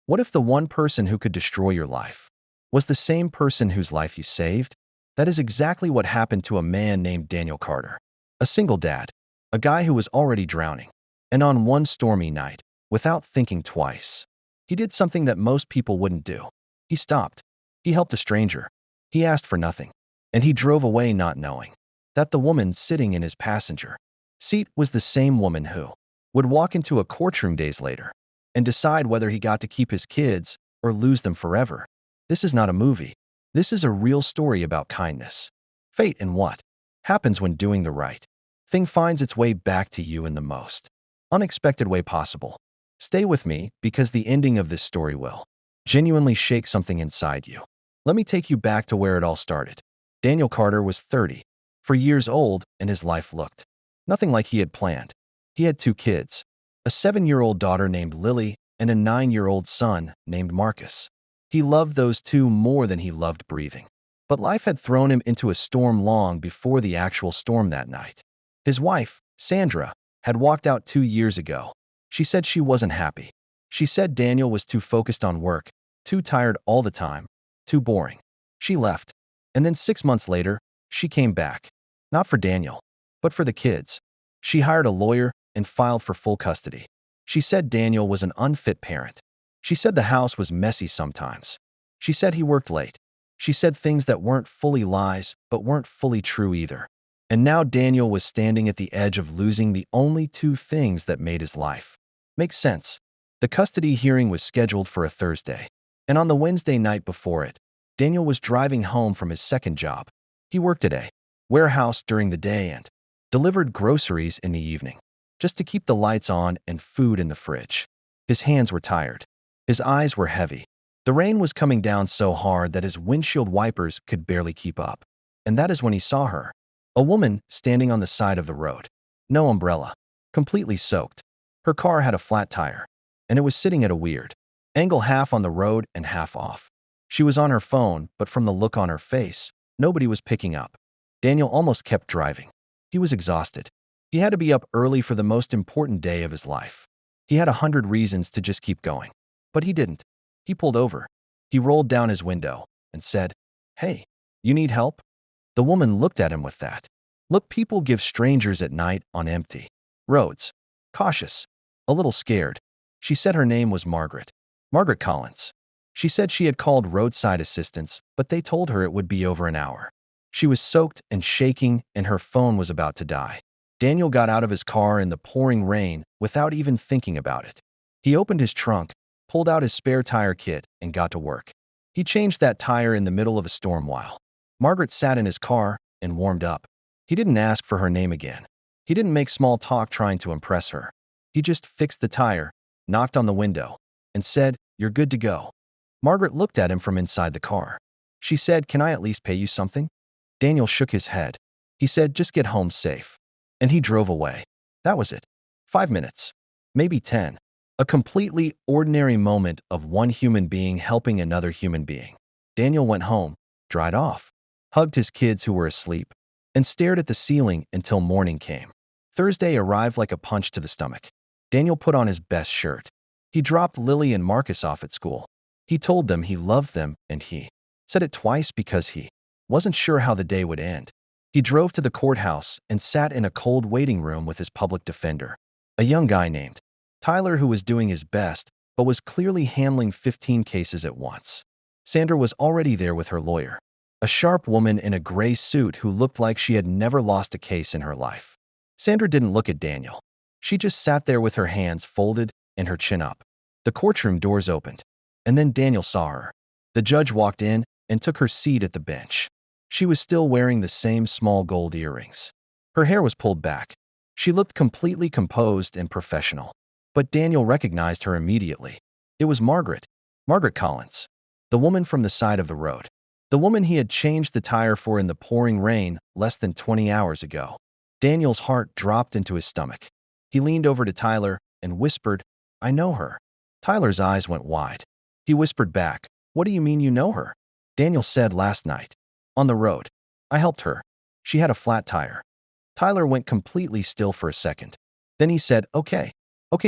What if the one person who could destroy your life was the same person whose life you saved? That is exactly what happened to a man named Daniel Carter, a single dad, a guy who was already drowning. And on one stormy night, without thinking twice, he did something that most people wouldn't do. He stopped. He helped a stranger. He asked for nothing. And he drove away not knowing that the woman sitting in his passenger seat was the same woman who would walk into a courtroom days later and decide whether he got to keep his kids or lose them forever. This is not a movie. This is a real story about kindness, fate, and what happens when doing the right thing finds its way back to you in the most unexpected way possible. Stay with me because the ending of this story will genuinely shake something inside you. Let me take you back to where it all started. Daniel Carter was 34 years old and his life looked nothing like he had planned. He had 2 kids, a 7-year-old daughter named Lily and a 9-year-old son named Marcus. He loved those 2 more than he loved breathing. But life had thrown him into a storm long before the actual storm that night. His wife, Sandra, had walked out 2 years ago. She said she wasn't happy. She said Daniel was too focused on work, too tired all the time, too boring. She left. And then 6 months later, she came back. Not for Daniel, but for the kids. She hired a lawyer and filed for full custody. She said Daniel was an unfit parent. She said the house was messy sometimes. She said he worked late. She said things that weren't fully lies, but weren't fully true either. And now Daniel was standing at the edge of losing the only 2 things that made his life make sense. The custody hearing was scheduled for a Thursday. And on the Wednesday night before it, Daniel was driving home from his second job. He worked at a warehouse during the day and delivered groceries in the evening, just to keep the lights on and food in the fridge. His hands were tired. His eyes were heavy. The rain was coming down so hard that his windshield wipers could barely keep up. And that is when he saw her, a woman standing on the side of the road. No umbrella. Completely soaked. Her car had a flat tire, and it was sitting at a weird angle, half on the road and half off. She was on her phone, but from the look on her face, nobody was picking up. Daniel almost kept driving. He was exhausted. He had to be up early for the most important day of his life. He had 100 reasons to just keep going. But he didn't. He pulled over. He rolled down his window and said, "Hey, you need help?" The woman looked at him with that look people give strangers at night on empty roads. Cautious. A little scared. She said her name was Margaret. Margaret Collins. She said she had called roadside assistance, but they told her it would be over an hour. She was soaked and shaking, and her phone was about to die. Daniel got out of his car in the pouring rain without even thinking about it. He opened his trunk, pulled out his spare tire kit, and got to work. He changed that tire in the middle of a storm while Margaret sat in his car and warmed up. He didn't ask for her name again. He didn't make small talk trying to impress her. He just fixed the tire, knocked on the window, and said, "You're good to go." Margaret looked at him from inside the car. She said, "Can I at least pay you something?" Daniel shook his head. He said, "Just get home safe." And he drove away. That was it. 5 minutes. Maybe 10. A completely ordinary moment of one human being helping another human being. Daniel went home, dried off, hugged his kids who were asleep, and stared at the ceiling until morning came. Thursday arrived like a punch to the stomach. Daniel put on his best shirt. He dropped Lily and Marcus off at school. He told them he loved them, and he said it twice because he wasn't sure how the day would end. He drove to the courthouse and sat in a cold waiting room with his public defender, a young guy named Tyler who was doing his best but was clearly handling 15 cases at once. Sandra was already there with her lawyer, a sharp woman in a gray suit who looked like she had never lost a case in her life. Sandra didn't look at Daniel. She just sat there with her hands folded and her chin up. The courtroom doors opened, and then Daniel saw her. The judge walked in and took her seat at the bench. She was still wearing the same small gold earrings. Her hair was pulled back. She looked completely composed and professional. But Daniel recognized her immediately. It was Margaret. Margaret Collins. The woman from the side of the road. The woman he had changed the tire for in the pouring rain less than 20 hours ago. Daniel's heart dropped into his stomach. He leaned over to Tyler and whispered, "I know her." Tyler's eyes went wide. He whispered back, "What do you mean you know her?" Daniel said, "Last night. On the road. I helped her. She had a flat tire." Tyler went completely still for a second. Then he said, Okay,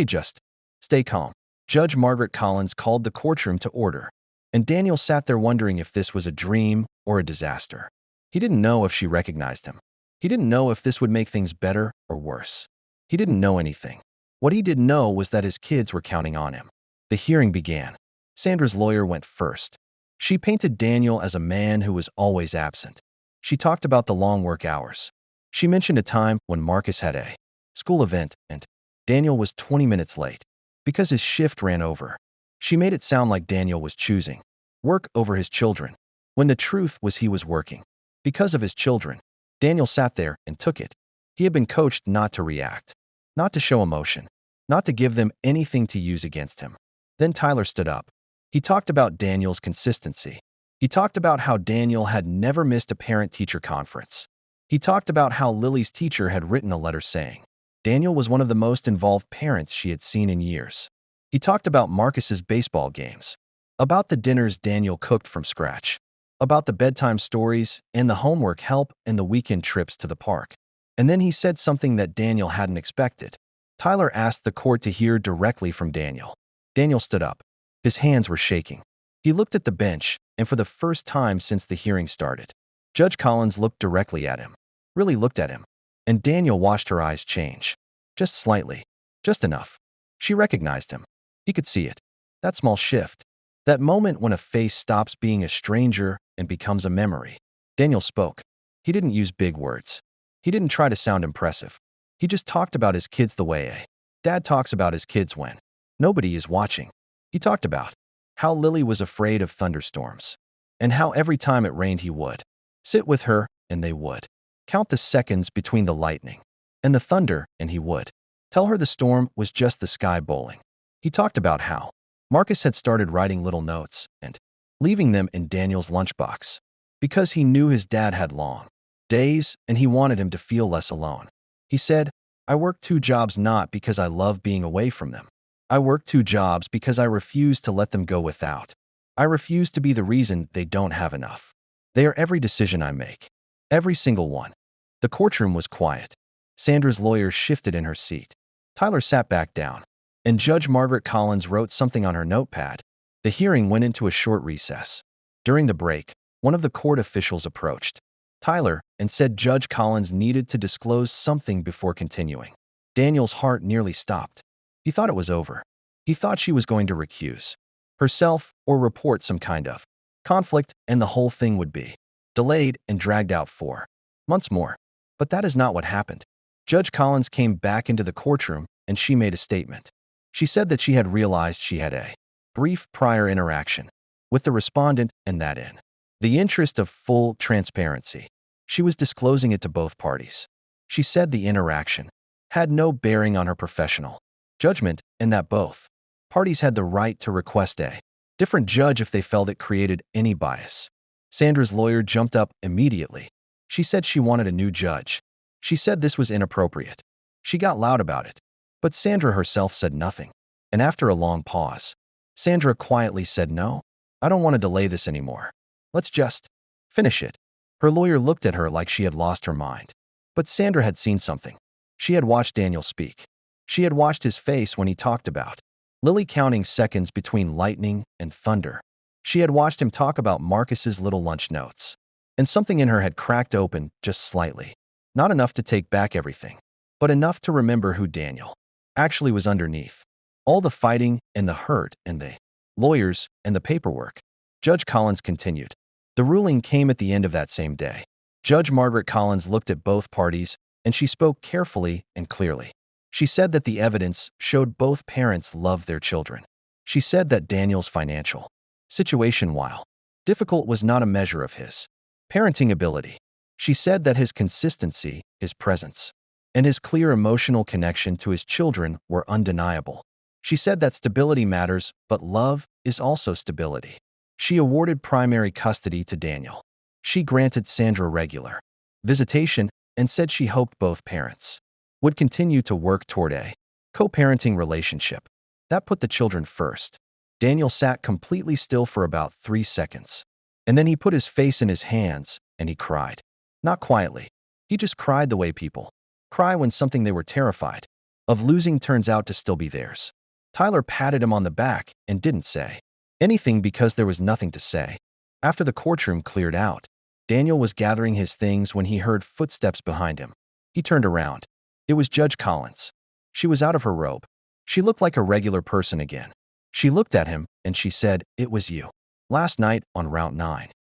just stay calm. Judge Margaret Collins called the courtroom to order, and Daniel sat there wondering if this was a dream or a disaster. He didn't know if she recognized him. He didn't know if this would make things better or worse. He didn't know anything. What he did know was that his kids were counting on him. The hearing began. Sandra's lawyer went first. She painted Daniel as a man who was always absent. She talked about the long work hours. She mentioned a time when Marcus had a school event and Daniel was 20 minutes late because his shift ran over. She made it sound like Daniel was choosing work over his children, when the truth was he was working because of his children. Daniel sat there and took it. He had been coached not to react, not to show emotion, not to give them anything to use against him. Then Tyler stood up. He talked about Daniel's consistency. He talked about how Daniel had never missed a parent-teacher conference. He talked about how Lily's teacher had written a letter saying Daniel was one of the most involved parents she had seen in years. He talked about Marcus's baseball games, about the dinners Daniel cooked from scratch, about the bedtime stories and the homework help and the weekend trips to the park. And then he said something that Daniel hadn't expected. Tyler asked the court to hear directly from Daniel. Daniel stood up. His hands were shaking. He looked at the bench, and for the first time since the hearing started, Judge Collins looked directly at him, really looked at him, and Daniel watched her eyes change. Just slightly. Just enough. She recognized him. He could see it. That small shift. That moment when a face stops being a stranger and becomes a memory. Daniel spoke. He didn't use big words. He didn't try to sound impressive. He just talked about his kids the way a dad talks about his kids when nobody is watching. He talked about how Lily was afraid of thunderstorms, and how every time it rained he would sit with her and they would count the seconds between the lightning and the thunder, and he would tell her the storm was just the sky bowling. He talked about how Marcus had started writing little notes and leaving them in Daniel's lunchbox because he knew his dad had long days and he wanted him to feel less alone. He said, I work 2 jobs not because I love being away from them. I work 2 jobs because I refuse to let them go without. I refuse to be the reason they don't have enough. They are every decision I make. Every single one. The courtroom was quiet. Sandra's lawyer shifted in her seat. Tyler sat back down, and Judge Margaret Collins wrote something on her notepad. The hearing went into a short recess. During the break, one of the court officials approached Tyler and said Judge Collins needed to disclose something before continuing. Daniel's heart nearly stopped. He thought it was over. He thought she was going to recuse herself or report some kind of conflict, and the whole thing would be delayed and dragged out 4 months more. But that is not what happened. Judge Collins came back into the courtroom and she made a statement. She said that she had realized she had a brief prior interaction with the respondent and that in the interest of full transparency, she was disclosing it to both parties. She said the interaction had no bearing on her professional judgment and that both parties had the right to request a different judge if they felt it created any bias. Sandra's lawyer jumped up immediately. She said she wanted a new judge. She said this was inappropriate. She got loud about it. But Sandra herself said nothing. And after a long pause, Sandra quietly said, no, I don't want to delay this anymore. Let's just finish it. Her lawyer looked at her like she had lost her mind. But Sandra had seen something. She had watched Daniel speak. She had watched his face when he talked about Lily counting seconds between lightning and thunder. She had watched him talk about Marcus's little lunch notes. And something in her had cracked open just slightly. Not enough to take back everything, but enough to remember who Daniel actually was underneath. All the fighting and the hurt and the lawyers and the paperwork. Judge Collins continued. The ruling came at the end of that same day. Judge Margaret Collins looked at both parties and she spoke carefully and clearly. She said that the evidence showed both parents loved their children. She said that Daniel's financial situation, while difficult, was not a measure of his parenting ability. She said that his consistency, his presence, and his clear emotional connection to his children were undeniable. She said that stability matters, but love is also stability. She awarded primary custody to Daniel. She granted Sandra regular visitation and said she hoped both parents would continue to work toward a co-parenting relationship. That put the children first. Daniel sat completely still for about 3 seconds. And then he put his face in his hands and he cried. Not quietly. He just cried the way people cry when something they were terrified of losing turns out to still be theirs. Tyler patted him on the back and didn't say anything because there was nothing to say. After the courtroom cleared out, Daniel was gathering his things when he heard footsteps behind him. He turned around. It was Judge Collins. She was out of her robe. She looked like a regular person again. She looked at him and she said, "It was you. Last night on Route 9.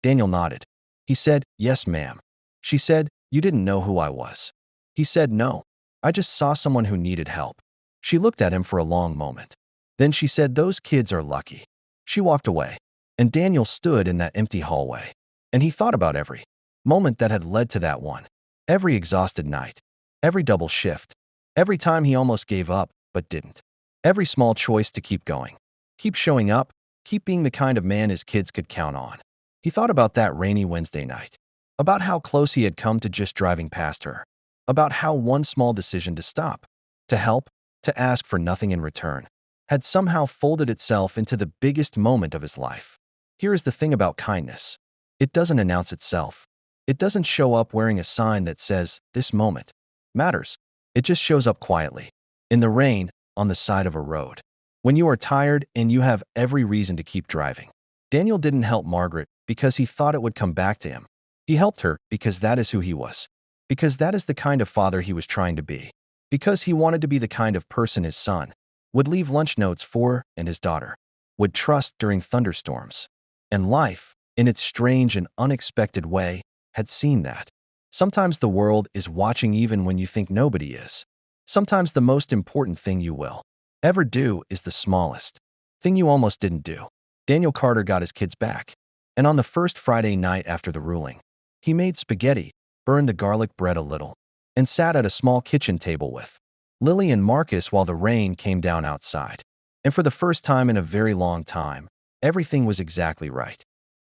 Daniel nodded. He said, "Yes, ma'am." She said, "You didn't know who I was." He said, "No. I just saw someone who needed help." She looked at him for a long moment. Then she said, "Those kids are lucky." She walked away, and Daniel stood in that empty hallway. And he thought about every moment that had led to that one. Every exhausted night. Every double shift. Every time he almost gave up, but didn't. Every small choice to keep going. Keep showing up. Keep being the kind of man his kids could count on. He thought about that rainy Wednesday night. About how close he had come to just driving past her. About how one small decision to stop, to help, to ask for nothing in return, had somehow folded itself into the biggest moment of his life. Here is the thing about kindness. It doesn't announce itself. It doesn't show up wearing a sign that says, "This moment matters." It just shows up quietly, in the rain, on the side of a road. When you are tired and you have every reason to keep driving. Daniel didn't help Margaret because he thought it would come back to him. He helped her because that is who he was. Because that is the kind of father he was trying to be. Because he wanted to be the kind of person his son would leave lunch notes for and his daughter would trust during thunderstorms. And life, in its strange and unexpected way, had seen that. Sometimes the world is watching even when you think nobody is. Sometimes the most important thing you will ever do is the smallest thing you almost didn't do. Daniel Carter got his kids back. And on the first Friday night after the ruling, he made spaghetti, burned the garlic bread a little, and sat at a small kitchen table with Lily and Marcus while the rain came down outside. And for the first time in a very long time, everything was exactly right.